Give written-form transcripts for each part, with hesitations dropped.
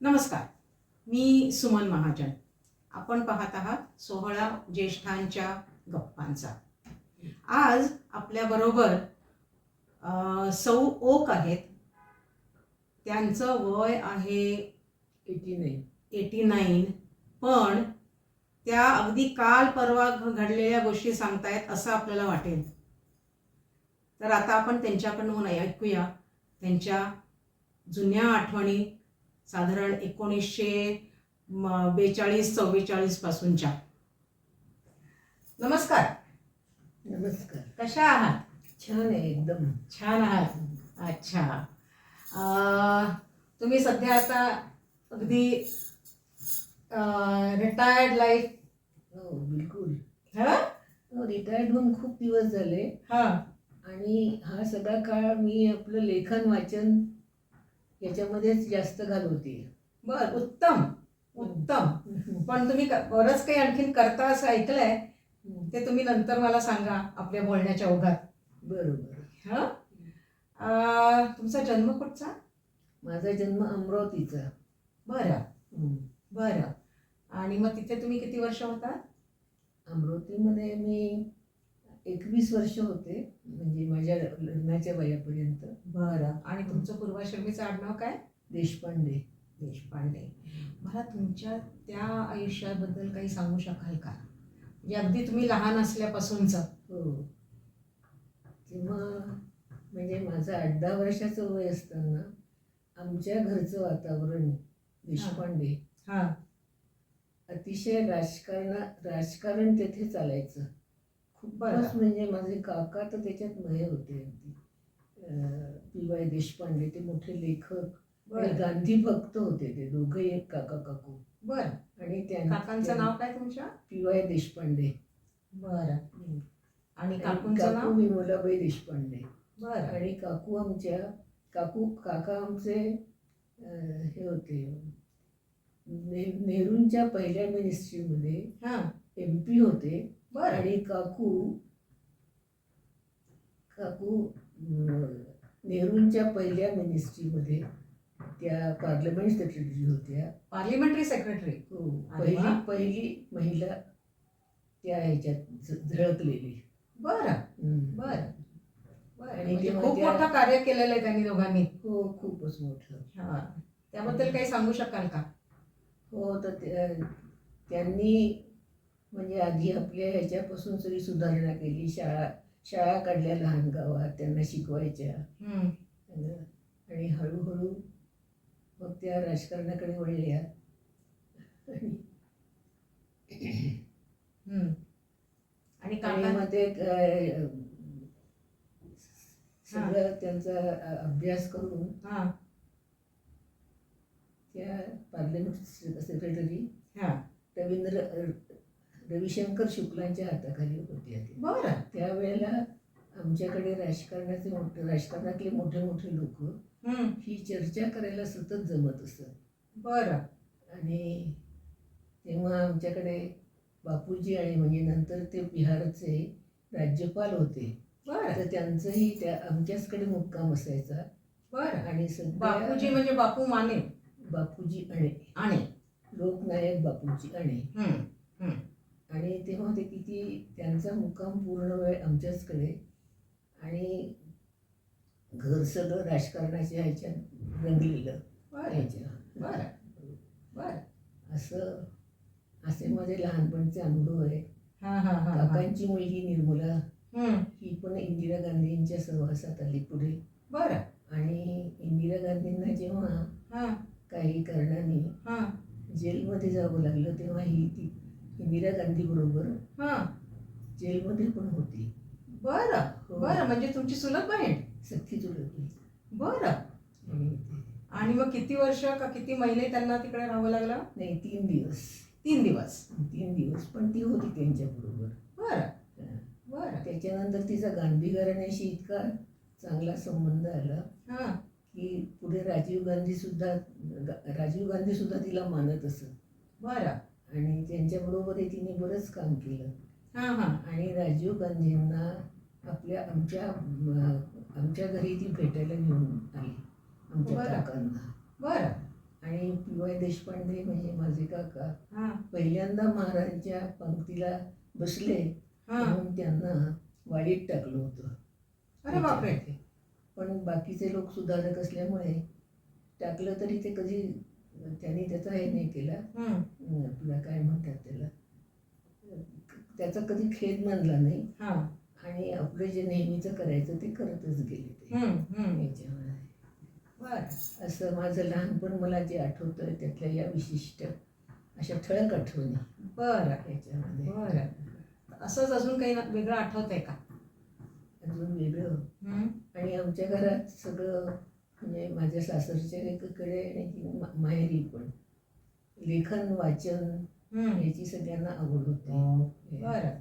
नमस्कार. मी सुमन महाजन. आपण पाहत आहात 16 ज्येष्ठांच्या गप्पांचा. आज आपल्याबरोबर सौ ओक आहेत. त्यांचं वय आहे 89. पण त्या अगदी काल परवा घडलेल्या गोष्टी सांगतायत असं आपल्याला वाटेल. तर आता आपण त्यांच्याकडून ऐकूया त्यांच्या जुन्या आठवणी, साधारण 1942-44 पासूनच्या. नमस्कार. नमस्कार. कशा आहात? छान आहे, एकदम छान आहात. अच्छा. तुम्ही सध्या आता अगदी रिटायर्ड लाईफ? हो, बिलकुल. हा, रिटायर्ड होऊन खूप दिवस झाले. हा. आणि हा सगळा काळ मी आपलं लेखन वाचन याच्यामध्येच जास्त घालवते. बर, उत्तम उत्तम. पण तुम्ही बरंच काही आणखीन करता असं ऐकलंय. ते तुम्ही नंतर मला सांगा आपल्या बोलण्याच्या ओघात. बरोबर. हा. तुमचा जन्म कुठचा? माझा जन्म अमरावतीचा. बरं बरं. आणि मग तिथे तुम्ही किती वर्ष होता? अमरावतीमध्ये मी 21 वर्ष होते, म्हणजे माझ्या लग्नाच्या वयापर्यंत. बरं. आणि तुमचं पूर्वाश्रमीचं आडनाव काय? देशपांडे. देशपांडे. मला तुमच्या त्या आयुष्याबद्दल काही सांगू शकाल का? म्हणजे अगदी तुम्ही लहान असल्यापासूनचं. हो. तेव्हा म्हणजे माझं 8-10 वर्षाचं वय असताना आमच्या घरचं वातावरण देशपांडे हा. अतिशय राजकारण तेथे चालायचं. खूपच. म्हणजे माझे काका तर त्याच्यात मय होते. पी.वाय. देशपांडे ते मोठे लेखक आणि गांधी भक्त होते. ते दोघे एक काका-काकू. बरं. आणि काकांचं नाव काय तुमच्या? पी.वाय. देशपांडे. बरं. आणि काकूंचं नाव? विमलाबाई देशपांडे. बरं. आणि काका आमचे हे होते, नेहरूंच्या पहिल्या मिनिस्ट्रीमध्ये MP होते. आणि काकू नेहरूंच्या पहिल्या मिनिस्ट्रीमध्ये त्या पार्लमेंट सेक्रेटरी होत्या. Parliamentary secretary? हो. पहिली महिला त्या ह्याच्यात झळकलेली. बरं बरं. आणि म्हणजे खूप मोठं कार्य केलेलं आहे त्यांनी दोघांनी. हो, खूपच मोठं. हा. त्याबद्दल काही सांगू शकाल का? हो. तर त्यांनी म्हणजे आधी आपल्या ह्याच्यापासून सगळी सुधारणा केली. शाळा काढल्या लहान गावात, त्यांना शिकवायच्या. आणि हळूहळू मग त्या राजकारणाकडे वळल्या. आणि मग ते सगळं त्यांचा अभ्यास करून त्या पार्लमेंट सेक्रेटरी रविशंकर शुक्लांच्या हाताखाली होत्या. बरं. त्यावेळेला आमच्याकडे राजकारणातले मोठे मोठे लोक ही चर्चा करायला सतत जमत असत. बरं. आणि तेव्हा आमच्याकडे बापूजी आणि म्हणजे नंतर ते बिहारचे राज्यपाल होते. तर त्यांचंही आमच्याचकडे मुक्काम असायचा. बरं. आणि बापूजी म्हणजे बापू माने? बापूजी अणे. लोकनायक बापूजी अणे. आणि तेव्हा ते किती त्यांचा मुक्काम पूर्ण वेळ आमच्याचकडे. आणि घर सगळं राजकारणाच्या ह्याच्यात रंगलेलं. असे माझे लहानपणचे अनुभव आहे. काकांची मुलगी निर्मला ही पण इंदिरा गांधींच्या सहवासात आली पुढे. बरं. आणि इंदिरा गांधींना जेव्हा काही कारणाने जेलमध्ये जावं लागलं तेव्हा ती इंदिरा गांधी बरोबर जेलमध्ये पण होती. बरं बरं. म्हणजे तुमची चुलत बहीण? सख्खी चुलत बहीण. बरं. आणि मग किती वर्ष का किती महिने त्यांना तिकडे राहावं लागलं? नाही, 3 दिवस. 3 दिवस. 3 दिवस. पण ती होती त्यांच्या बरोबर. बरं बरं. त्याच्यानंतर तिचा गांधी घराण्याशी इतका चांगला संबंध आला की पुढे राजीव गांधी सुद्धा तिला मानत असत. बरं. आणि त्यांच्याबरोबरही तिने बरंच काम केलं. आणि राजीव गांधींना आमच्या घरी ती भेटायला घेऊन आली, आमच्या काकांना. बरं. आणि पी.वाय. देशपांडे म्हणजे माझे काका हां पहिल्यांदा महाराजांच्या पंक्तीला बसले हां. म्हणून त्यांना वाडीत टाकलं होतं. अरे बापरे. पण बाकीचे लोक सुधारक असल्यामुळे टाकलं तरी ते कधी त्यांनी त्याचा हे नाही केला. तुला काय म्हणतात त्याला, त्याचा कधी खेद मानला नाही. हां आणि आपलं जे नेहमीचं करायचं ते करतच गेले ते याच्यामध्ये. बरं. असं माझं लहानपण मला जे आठवतं त्यातल्या या विशिष्ट अशा ठळक आठवणी बरं याच्यामध्ये. बरं. असंच अजून काही वेगळं आठवत आहे का? अजून वेगळं आणि आमच्या घरात सगळं म्हणजे माझ्या सासरच्या लेकाकडे आणि माहेरी पण लेखन वाचन याची सगळ्यांना आवड होती. बरं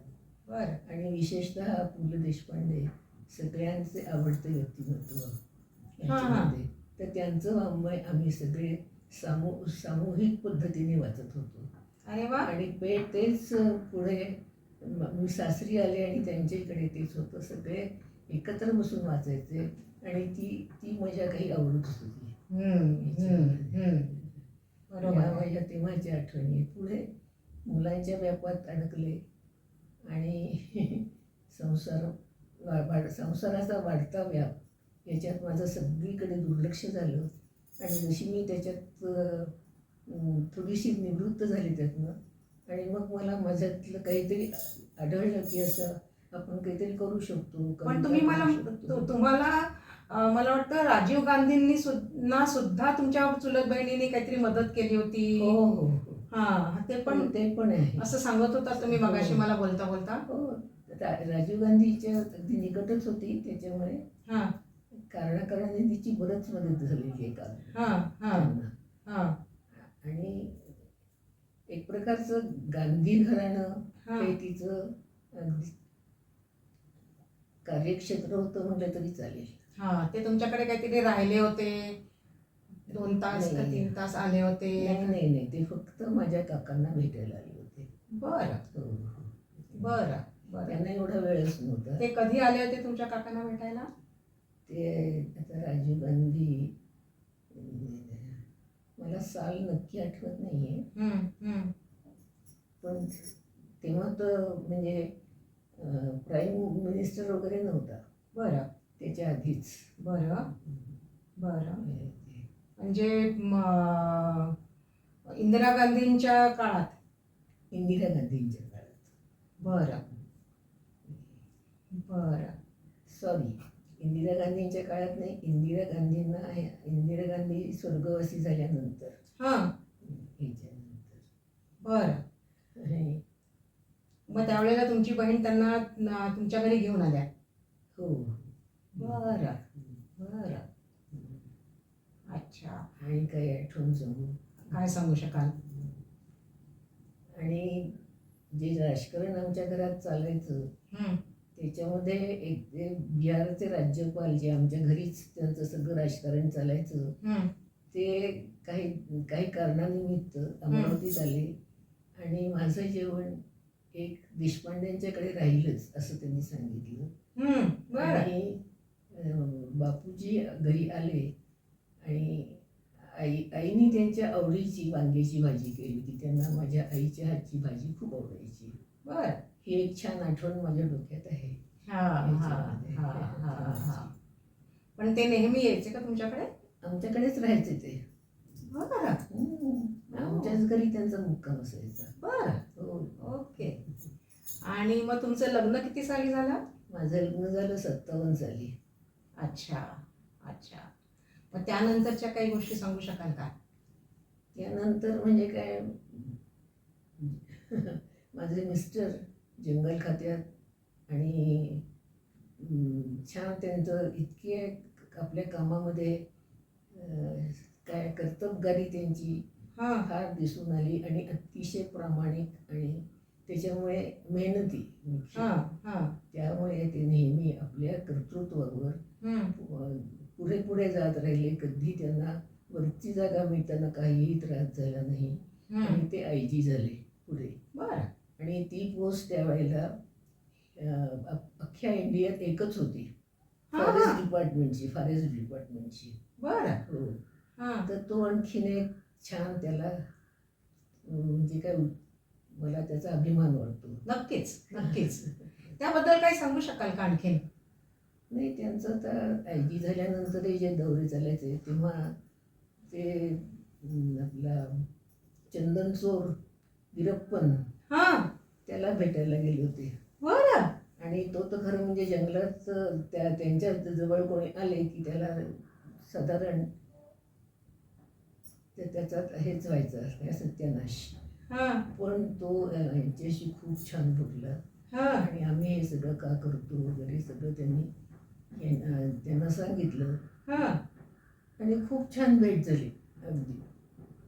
बरं. आणि विशेषतः पु ल देशपांडे सगळ्यांचे आवडते व्यक्तिमत्व याच्यामध्ये. तर त्यांचं आम्ही सगळे सामूहिक पद्धतीने वाचत होतो. अरे वा. आणि तेच पुढे मी सासरी आले आणि त्यांच्याकडे तेच होतं. सगळे एकत्र बसून वाचायचे आणि ती मजा काही आवडतच होती. बरोबर. माझ्या तेव्हाच्या आठवणी. पुढे मुलांच्या व्यापात अडकले आणि संसाराचा वाढता व्याप याच्यात माझं सगळीकडे दुर्लक्ष झालं. आणि जशी मी त्याच्यात थोडीशी निवृत्त झाली त्यातनं आणि मग मला माझ्यातलं काहीतरी आढळलं की असं आपण काहीतरी करू शकतो. पण तुम्हाला मला वाटतं राजीव गांधींनी सुद्धा तुमच्या चुलत बहिणीने काहीतरी मदत केली होती. हो हो. हां ते पण आहे असं सांगत होता तुम्ही मगाशी मला बोलता बोलता. हो. राजीव गांधीच्या अगदी निकटच होती त्याच्यामुळे कारणाने तिची बरंच मदत झालेली आहे का. आणि एक प्रकारचं गांधी घराणं हे तिचं अगदी कार्यक्षेत्र होतं म्हटलं तरी चालेल. ते तुमच्याकडे काहीतरी राहिले होते 2 तास का 3 तास आले होते. नाही ते फक्त माझ्या काकांना भेटायला आले होते. बरं बरं. त्यांना एवढा वेळच नव्हता. ते कधी आले होते तुमच्या काकांना भेटायला? ते आता राजीव गांधी मला साल नक्की आठवत नाहीये. पण तेव्हा तर म्हणजे प्राईम मिनिस्टर वगैरे नव्हता. बरं. त्याच्या आधीच. बरं. म्हणजे इंदिरा गांधींच्या काळात. बरं. सॉरी, इंदिरा गांधींच्या काळात नाही. इंदिरा गांधी स्वर्गवासी झाल्यानंतर. बरं. मग त्यावेळेला तुमची बहीण त्यांना तुमच्या घरी घेऊन आल्या? हो. बरं. अच्छा. आणि काही आठवण काय सांगू शकाल? आणि जे राजकारण आमच्या घरात चालायचं त्याच्यामध्ये एक बिहारचे राज्यपाल जे आमच्या घरीच त्यांचं सगळं राजकारण चालायचं ते काही कारणानिमित्त अमरावतीत आले आणि माझं जेवण एक देशपांड्यांच्याकडे राहीलच असं त्यांनी सांगितलं. आणि बापूजी घरी आले आणि आईने त्यांच्या आवडीची वांग्याची भाजी केली होती. त्यांना माझ्या आईच्या हातची भाजी खूप आवडायची. ही एक छान आठवण माझ्या डोक्यात आहे. पण ते नेहमी यायचे का तुमच्याकडे? आमच्याकडेच राहायचे ते. आमच्याच घरी त्यांचा मुक्काम असायचा. बरं. ओके. आणि मग तुमचं लग्न किती साली झालं? माझं लग्न झालं 57 साली. अच्छा. मग त्यानंतरच्या काही गोष्टी सांगू शकाल का? त्यानंतर म्हणजे काय, माझे मिस्टर जंगल खात्यात आणि छान त्यांचं इतके आपल्या कामामध्ये काय कर्तबगारी त्यांची फार दिसून आली आणि अतिशय प्रामाणिक आणि त्याच्यामुळे मेहनती. त्यामुळे ते नेहमी आपल्या कर्तृत्वावर पुढे जात राहिले. कधी त्यांना वरची जागा मिळताना काहीही त्रास झाला नाही आणि ते आयजी झाले पुढे. आणि ती पोस्ट त्यावेळेला अख्ख्या इंडियात एकच होती, फॉरेस्ट डिपार्टमेंटची. बरं. हो. तर तो आणखीन एक छान त्याला म्हणजे काय मला त्याचा अभिमान वाटतो. नक्कीच नक्कीच. त्याबद्दल काही सांगू शकाल का आणखीन? नाही, त्यांचं आता आय जी झाल्यानंतरही जे दौरे चालायचे तेव्हा ते आपला चंदन चोर वीरप्पन हां. त्याला भेटायला गेले होते. बरं. आणि तो तर खरं म्हणजे जंगलात त्यांच्या जवळ कोणी आले की त्याला साधारण त्याचा हेच व्हायचं काय सत्यानाश. हां. पण तो यांच्याशी खूप छान बोलला. हां. आणि आम्ही हे सगळं का करतो वगैरे सगळं त्यांनी त्यांना सांगितलं. हां. आणि खूप छान भेट झाली अगदी.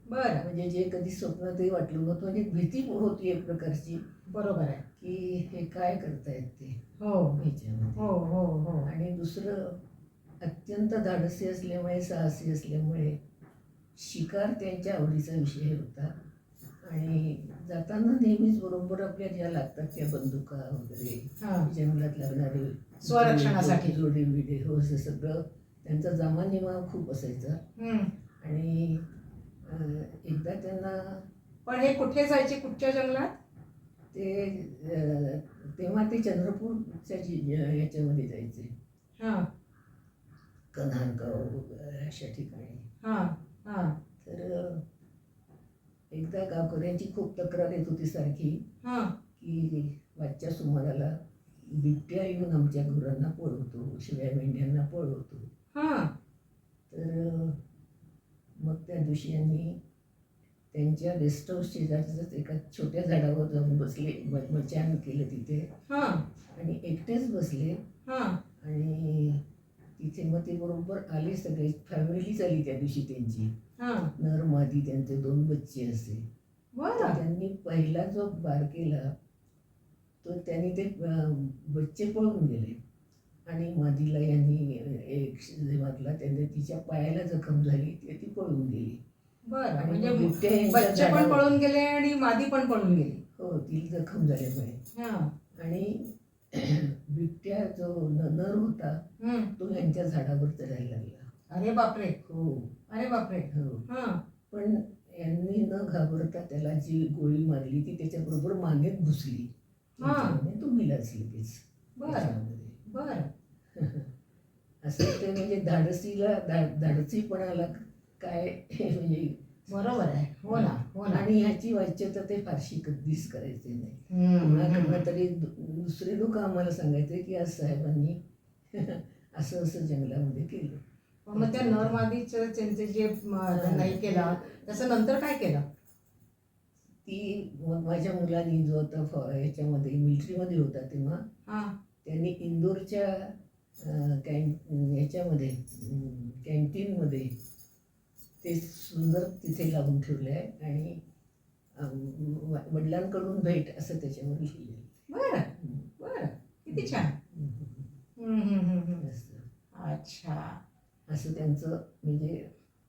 बरं. म्हणजे जे कधी स्वप्नातही वाटलं नव्हतं, म्हणजे भीती होती एक प्रकारची बरोबर आहे. की हे काय करतायत ते हो ह्याच्यामध्ये. हो हो हो. आणि दुसरं अत्यंत धाडसी असल्यामुळे साहसी असल्यामुळे शिकार त्यांच्या आवडीचा विषय होता. आणि जाताना नेहमीच बरोबर आपल्या ज्या लागतात त्या बंदुका वगैरे हां. जंगलात लागणारे स्वरक्षणासाठी. जोडे बिडे हो असं सगळं त्यांचा जमानिमा खूप असायचा. हं. आणि एकदा त्यांना पण हे कुठे जायचे, कुठच्या जंगलात? तेव्हा ते चंद्रपूरच्या याच्यामध्ये जायचे. हां. कन्हानगाव वगैरे अशा ठिकाणी. हां हां. तर एकदा गावकऱ्यांची खूप तक्रार येत होती सारखी हां. की वाजच्या सुमाराला बिबट्या येऊन आमच्या गुरांना पळवतो, शिव्या मेंढ्यांना पळवतो. हां. तर मग त्या दिवशी आम्ही त्यांच्या गेस्ट हाऊस शेजारच्याच एका छोट्या झाडावर जाऊन बसले, मचान केलं तिथे. हां. आणि एकटेच बसले. हां. आणि तिथे मग ते बरोबर आले, सगळे फॅमिलीच आली त्या दिवशी त्यांची. हां. नर मादी त्यांचे 2 बच्चे असे. तर बरं. त्यांनी पहिला जो वार केला तो त्यांनी ते बच्चे पळून गेले. आणि मादीला यांनी एक मारला, त्याने तिच्या पायाला जखम झाली, ती पळून गेली. बरं. आणि म्हणजे बिबट्या यांच्या बच्चे पण झाडावर- पळून गेले आणि मादी पण पळून गेली. हो, ती जखम झाल्यामुळे. हां. आणि बिबट्या जो नर होता हं. तो यांच्या झाडावर चढायला लागला. अरे बापरे. हो अरे बापरे. हो. हां. पण यांनी न घाबरता त्याला जी गोळी मारली ती त्याच्याबरोबर मागेत घुसली. हां. त्याच्यामुळे तो मिलाच लगेच बरं त्याच्यामध्ये. बरं. असं ते म्हणजे धाडसीपणाला काय म्हणजे. बरोबर आहे. हो ना हो ना. आणि ह्याची वाच्यता ते फारशी कधीच करायचे नाही. हं, कोणाकडनं हं. तरी दुसरे लोक आम्हाला सांगायचे की आज साहेबांनी असं असं जंगलामध्ये केलं. पण मग त्या नरमादीचे त्यांचे जे त्यांना हे केला त्याचं नंतर काय केलं? ती माझ्या मुलांनी जो आता याच्यामध्ये मिलिटरीमध्ये होता तेव्हा हां. त्यांनी इंदोरच्या याच्यामध्ये कॅन्टीनमध्ये ते सुंदर तिथे लावून ठेवले आहे. आणि वडिलांकडून भेट असं त्याच्यावर लिहिलं. बरं बरं. किती छान. हं, हं, हं, हं. अच्छा. असं त्यांचं म्हणजे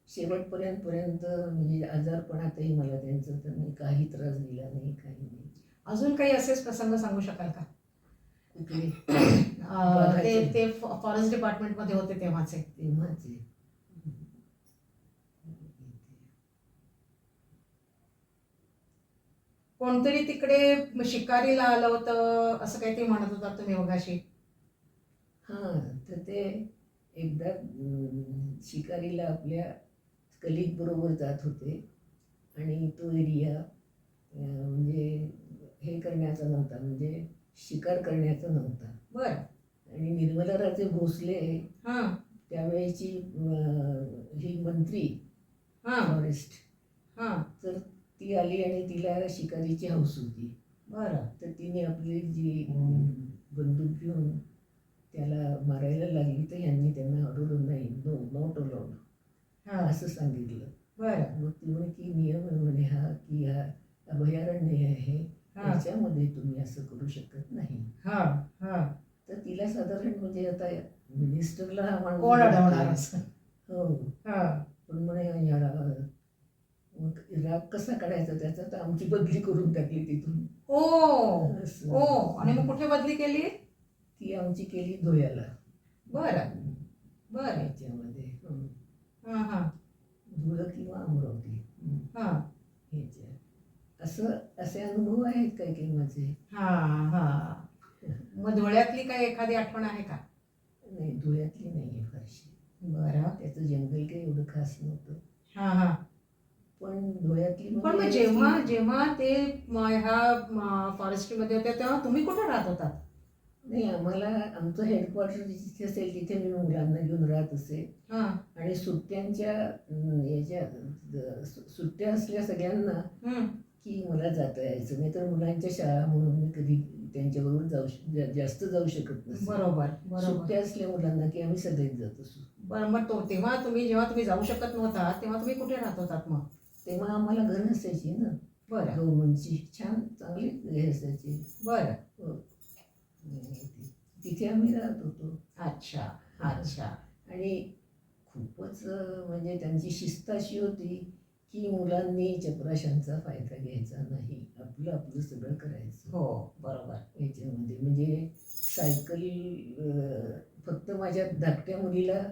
शेवटपर्यंत म्हणजे आजारपणातही मला त्यांचं त्यांनी काही त्रास दिला नाही, काही नाही. अजून काही असेच प्रसंग सांगू शकाल का? कुठले ते फॉरेस्ट डिपार्टमेंटमध्ये होते तेव्हाचे. तेव्हाचे कोणतरी तिकडे शिकारीला आलं होतं असं काही ते म्हणत होता तुम्ही मगाशी. हां, तर ते एकदा शिकारीला आपल्या कलिग बरोबर जात होते. आणि तो एरिया म्हणजे हे करण्याचा नव्हता, म्हणजे शिकार करण्याचा नव्हता. बरं. आणि निर्मलाराजे भोसले हां. त्यावेळेची ही मंत्री हां. फॉरेस्ट. हां. तर ती आली आणि तिला शिकारीची हौस होती. बरं. तर तिने आपली जी बंदूक घेऊन त्याला मारायला लागली, तर यांनी त्यांना अडवलं नाही, नॉट अलाउड हां. असं सांगितलं. बरं. मग ती म्हणे की नियम आहे म्हणे हा की हा अभयारण्य आहे, हां. त्याच्यामध्ये तुम्ही असं करू शकत नाही. हां. हां. तर तिला साधारण म्हणजे आता मिनिस्टरला हा माणूस कोण अडवणार असं? हो. हां. पण म्हणे याला मग राग कसा काढायचा त्याचा, तर आमची बदली करून टाकली तिथून. ओ असं. ओ. आणि मग कुठे बदली केली? ती आमची केली धुळ्याला. बरं बरं. याच्यामध्ये हां हां. धुळं किंवा अमरावती हा ह्याच्या असे अनुभव आहेत काही काही माझे. हा हा मग धुळ्यातली काही एखादी आठवण आहे का? नाही, धुळ्यातली नाही आहे फारशी. बरं. त्याचं जंगल काही एवढं खास नव्हतं. हा हा पण धुळ्यातली पण मग जेव्हा जेव्हा ते ह्या फॉरेस्टमध्ये होते तेव्हा तुम्ही कुठे राहत होतात? नाही, आम्हाला आमचं हेडक्वार्टर जिथे असेल तिथे मी मुलांना घेऊन राहत असे. हा आणि सुट्ट्यांच्या याच्या सुट्ट्या असल्या सगळ्यांना हम्म. की मला जाता यायचं, नाही तर मुलांच्या शाळा म्हणून मी कधी त्यांच्याबरोबर जास्त जाऊ शकत नसे. बरोबर बरोबर. सुट्ट्या असल्या मुलांना की आम्ही सगळेच जात असू. बरं मग तेव्हा तुम्ही जाऊ शकत नव्हता तेव्हा तुम्ही कुठे राहत होतात मग? तेव्हा आम्हाला घर असायची ना बरं गव्हर्नमेंटची, छान चांगली घरे असायची. बरं. हो. तिथे आम्ही राहत होतो. अच्छा अच्छा. आणि खूपच म्हणजे त्यांची शिस्त अशी होती की मुलांनी चपराशांचा फायदा घ्यायचा नाही, आपलं आपलं सगळं करायचं. हो बरोबर. याच्यामध्ये म्हणजे सायकल फक्त माझ्या धाकट्या मुलीला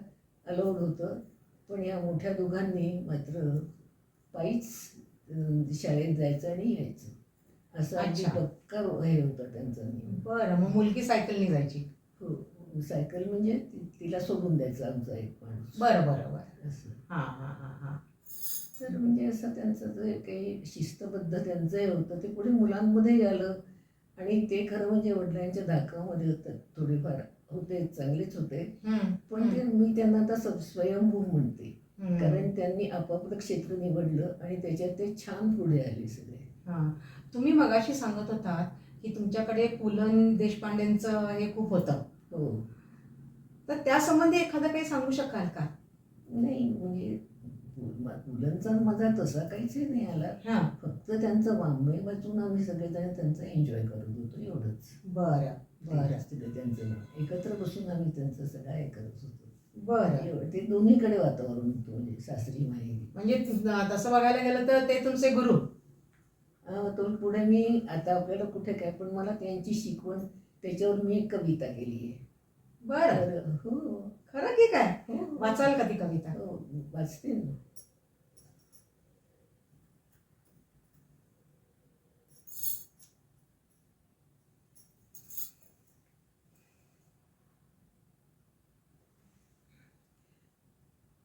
अलाउड होतं, पण या मोठ्या दोघांनी मात्र पायीच शाळेत जायचं आणि यायचं, असं अगदी अच्छा. पक्का हे होता त्यांचा नियम. बरं मग मुलगी सायकलने जायची? हो, सायकल म्हणजे तिला सोडून द्यायचं आमचा एक माणूस. बरं बरं बरं. असं. हां हां हां हां. तर म्हणजे असं त्यांचं जे काही शिस्तबद्ध त्यांचं हे होतं ते पुढे मुलांमध्ये आलं. आणि ते खरं म्हणजे वडिलांच्या धाकामध्ये होतं, थोडेफार होते, चांगलेच होते. पण ते मी त्यांना आता स्वयंभू म्हणते, कारण त्यांनी आपापलं क्षेत्र निवडलं आणि त्याच्यात ते छान पुढे आले सगळे. हां तुम्ही मगाशी सांगत होतात की तुमच्याकडे पु ल देशपांडेंचं हे खूप होतं. हो. तर त्या संबंधी एखादं काही सांगू शकाल का? नाही म्हणजे मुलांचा माझा तसा काहीच नाही आला. हां. फक्त त्यांचं वाङ्मय वाचून आम्ही सगळेजण त्यांचा एन्जॉय करत होतो, एवढंच. बरं बरं. त्यांचं एकत्र बसून आम्ही त्यांचं सगळं हे करत होतो. बरं. ते दोन्हीकडे वातावरण होतं, म्हणजे सासरी माहेरी. म्हणजे तसं बघायला गेलं तर ते तुमचे गुरु. तो पुढे मी आता आपल्याला कुठे काय, पण मला त्यांची शिकवण त्याच्यावर मी एक कविता केली आहे. बरं. हो. खरं की काय? हो. वाचाल का ती कविता? हो, वाचते ना.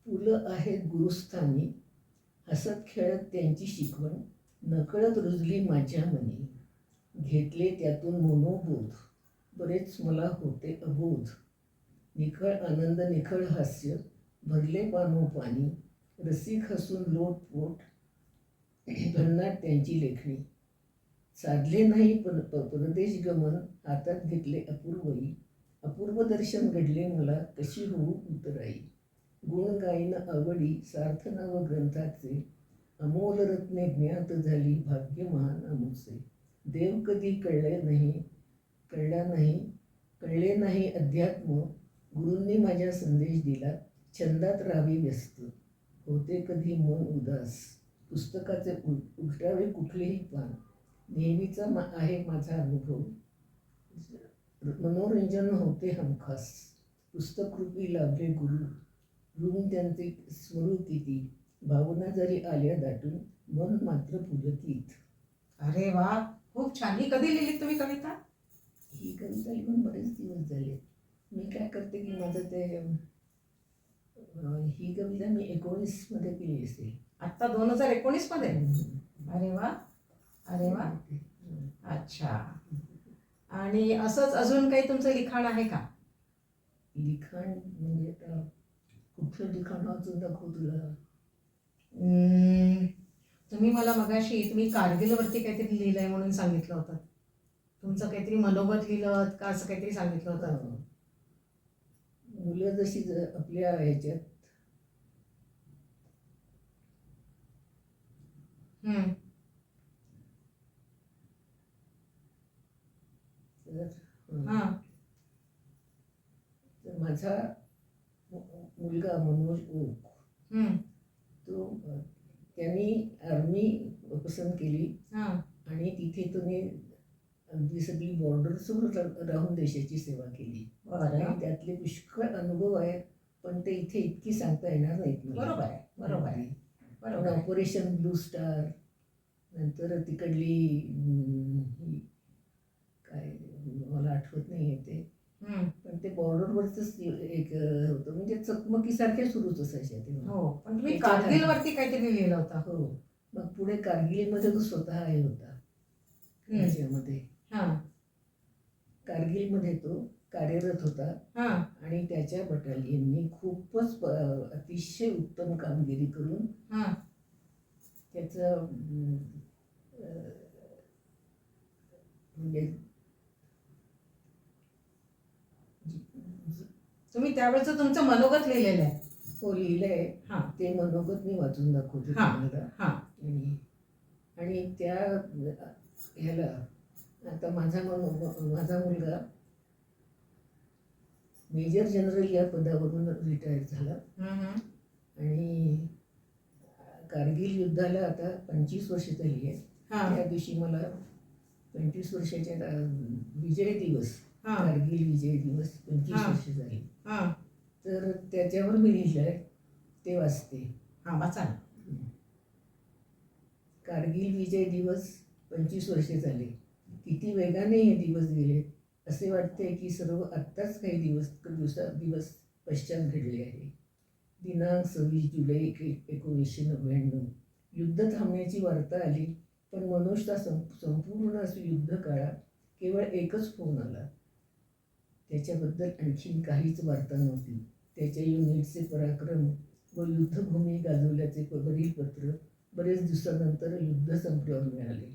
पुलं आहेत गुरुस्थानी, हसत खेळत त्यांची शिकवण नकळत रुजली माझ्या मनी. घेतले त्यातून मनोबोध, बरेच मला होते अबोध. निखळ आनंद निखळ हास्य, भरले पानोपानी. रसिक हसून लोटपोट, भन्नाट त्यांची लेखणी. साधले नाही परदेश गमन, हातात घेतले अपूर्वई. अपूर्व दर्शन घडले मला, कशी होऊ उतराई. गुण गायन आवडी, सार्थ नव ग्रंथाचे. अमोल रत्ने ज्ञात झाली, भाग्य महान आमुचे. देव कधी कळले नाही अध्यात्म. गुरूंनी माझ्या संदेश दिला, छंदात राहावी व्यस्त. होते कधी मन उदास, पुस्तकाचे उलटावे कुठलेही पान. नेहमीचा आहे माझा अनुभव, मनोरंजन होते हमखास. पुस्तकरूपी लाभले गुरु, ऋण त्यांचे स्मरू किती. भावना जरी आल्या दाटून, मन मात्र पुलकित. अरे वा, खूप छान. ही कधी लिहिली तुम्ही कविता? ही कविता लिहून बरेच दिवस झाले. मी काय करते की माझं ते ही कविता मी 19 मध्ये केली असेल. आत्ता 2019 मध्ये? अरे वा अरे वा. अच्छा. आणि असंच अजून काही तुमचं लिखाण आहे का? लिखाण म्हणजे आता कुठलं लिखाण वाचून दाखवू तुला? तुम्ही मला मगाशी तुम्ही कारगिलवरती काहीतरी लिहिलंय म्हणून सांगितलं होतं. तुमचं काहीतरी मनोगत लिहिलं का असं काहीतरी सांगितलं होतं? मुलं जशी आपल्या ह्याच्यात तर माझा मुलगा मनोज ओक, तो त्यांनी आर्मी पसंत केली आणि तिथे तुम्ही अगदी सगळी बॉर्डर्सवर राहून देशाची सेवा केली. आणि त्यातले पुष्कळ अनुभव आहेत, पण ते इथे इतकी सांगता येणार नाहीत. बरोबर आहे बरोबर आहे. बरोबर आहे. ऑपरेशन ब्लू स्टार, नंतर तिकडली ही काय मला आठवत नाही आहे ते, पण ते बॉर्डरवरच एक होतं, म्हणजे चकमकीसारख्या सुरूच असायच्या तेव्हा. हो, पण तुम्ही त्याच्यात कारगिल वरती काहीतरी लिहिलं होतं. हो, मग पुढे कारगिलमध्ये तो स्वतः हे होता त्याच्यामध्ये. हां कारगिलमध्ये तो कार्यरत होता हां आणि त्याच्या बटालियननी खूपच अतिशय उत्तम कामगिरी करून हां त्याचं म्हणजे तुम्ही त्यावेळेचं तुमचं मनोगत लिहिलेलं आहे. हो लिहिलंय. हां ते मनोगत मी वाचून दाखवते हां तुम्हाला. हां आणि त्या ह्याला आता माझा मुलगा मेजर जनरल या पदावरून रिटायर झाला आणि कारगिल युद्धाला आता 25 वर्ष झाली आहे. त्या दिवशी मला 25 वर्षाच्या विजय दिवस, कारगिल विजय दिवस 25 वर्ष झाली. तर त्याच्यावर मी लिहिलंय, ते वाचते. हां वाचा. कारगिल विजय दिवस 25 वर्षे झाले. किती वेगाने हे दिवस गेले असे वाटते की सर्व आत्ताच काही दिवस पश्चात घडले आहे. दिनांक 26 जुलै 1999. युद्ध थांबण्याची वार्ता आली, पण मनोजचा संपूर्ण युद्ध काळात केवळ एकच फोन आला. त्याच्याबद्दल आणखीन काहीच वार्ता नव्हती. त्याच्या युनिटचे पराक्रम व युद्धभूमी गाजवल्याचे वरील पत्र बरेच दिवसानंतर युद्ध संपल्यावर मिळाले.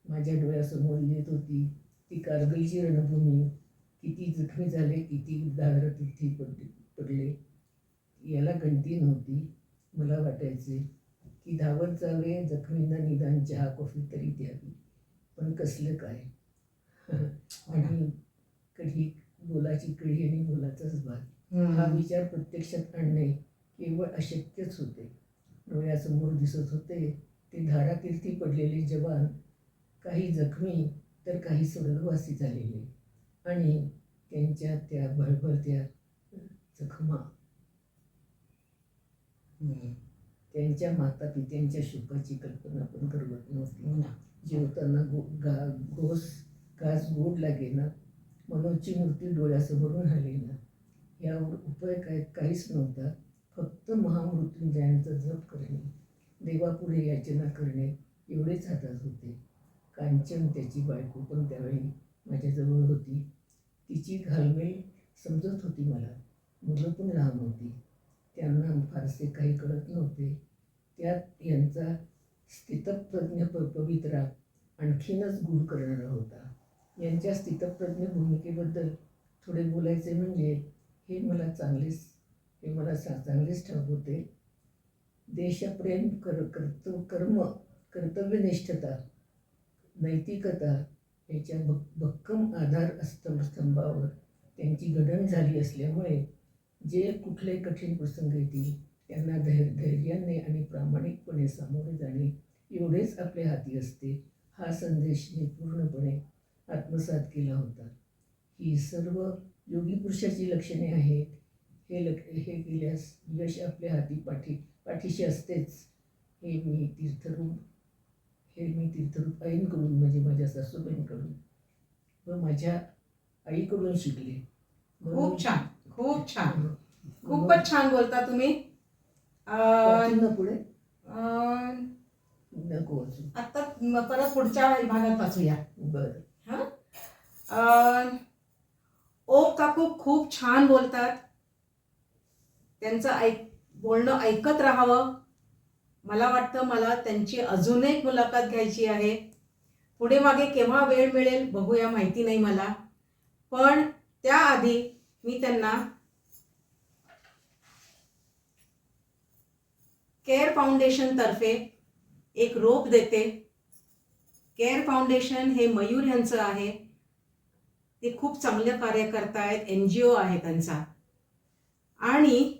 माझ्या डोळ्यासमोर येत होती ती कारगिलची रणभूमी. किती जखमी झाले, किती दारातिर्थी पडले याला गणती नव्हती. मला वाटायचे की धावत जावे, जखमींना निदान चहा कॉफी तरी द्यावी, पण कसलं काय. आणि कधी बोलाची कढी आणि बोलाचाच भात, हा विचार प्रत्यक्षात आणणे केवळ अशक्यच होते. डोळ्यासमोर दिसत होते ते धारातीर्थी पडलेले जवान, काही जखमी तर काही स्वर्गवासी झालेले, आणि त्यांच्या त्या भळभळत्या जखमा त्यांच्या माता पित्यांच्या शोकाची कल्पना पण करवत नव्हती. जेवताना घास गोड लागेना, मनोजची मूर्ती डोळ्यासमोरून हलेना. यावर उपाय काहीच नव्हता. फक्त महामृत्युंजयांचा जप करणे, देवापुढे याचना करणे एवढेच हातात होते. कांचन त्याची बायको पण त्यावेळी माझ्याजवळ होती. तिची घालमेल समजत होती मला. मुलं पण लहान होती, त्यांना फारसे काही कळत नव्हते. त्यात यांचा स्थितप्रज्ञ पवित्रा आणखीनच गूढ करणारा होता. यांच्या स्थितप्रज्ञ भूमिकेबद्दल थोडे बोलायचे म्हणजे हे मला चांगलेच ठाऊक होते. देशप्रेम, कर्म, कर्तव्यनिष्ठता, नैतिकता याच्या भक्कम आधार स्तंभावर त्यांची घडण झाली असल्यामुळे जे कुठले कठीण प्रसंग येतील त्यांना धैर्याने आणि प्रामाणिकपणे सामोरे जाणे एवढेच आपल्या हाती असते. हा संदेश मी पूर्णपणे आत्मसात केला होता. ही सर्व योगी पुरुषाची लक्षणे आहेत. हे केल्यास यश आपल्या पाठीशी असतेच. हे मी तीर्थरूप आईंकडून, म्हणजे माझ्या सासूबाईंकडून व माझ्या आईकडून शिकले. खूप छान, खूप छान, खूपच छान बोलता तुम्ही. पुढे नको आता परत पुढच्या भागात वाचूया. बरं. ओक काकू खूप छान बोलतात. त्यांचं बोलणं ऐकत राहावं. मला वाटतं मला त्यांची अजून एक मुलाखत घ्यायची आहे. पुढे मागे केव्हा वेळ मिळेल बघूया, माहिती नाही मला. पण त्याआधी मी त्यांना केअर फाउंडेशन तर्फे एक रोप देते. केअर फाउंडेशन हे मयूर यांचं आहे. ते खूप चांगलं कार्य करतायत. NGO आहे त्यांचा. आणि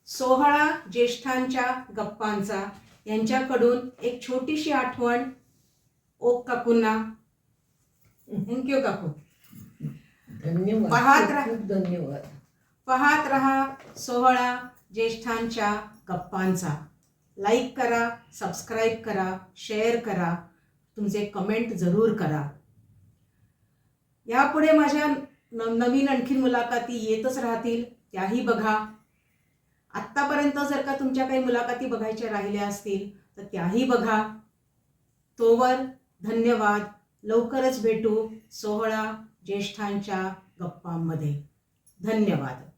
सोहळा ज्येष्ठांच्या गप्पांचा यांच्याकडून एक छोटीशी आठवण ओक काकूंना. थँक्यू काकू. धन्यवाद, पाहत खूप राहा. खूप धन्यवाद. पाहत रहा सोहळा ज्येष्ठांच्या गप्पांचा. लाईक करा, सबस्क्राईब करा, शेअर करा, तुमचे कमेंट जरूर करा. यापुढे माझ्या नवीन आणखीन मुलाखती येतच राहतील, त्याही बघा. आत्तापर्यंत जर का तुमच्या काही मुलाखती बघायच्या राहिल्या असतील तर त्याही बघा. तोवर धन्यवाद. लवकरच भेटू सोहळा ज्येष्ठांच्या गप्पांमध्ये. धन्यवाद.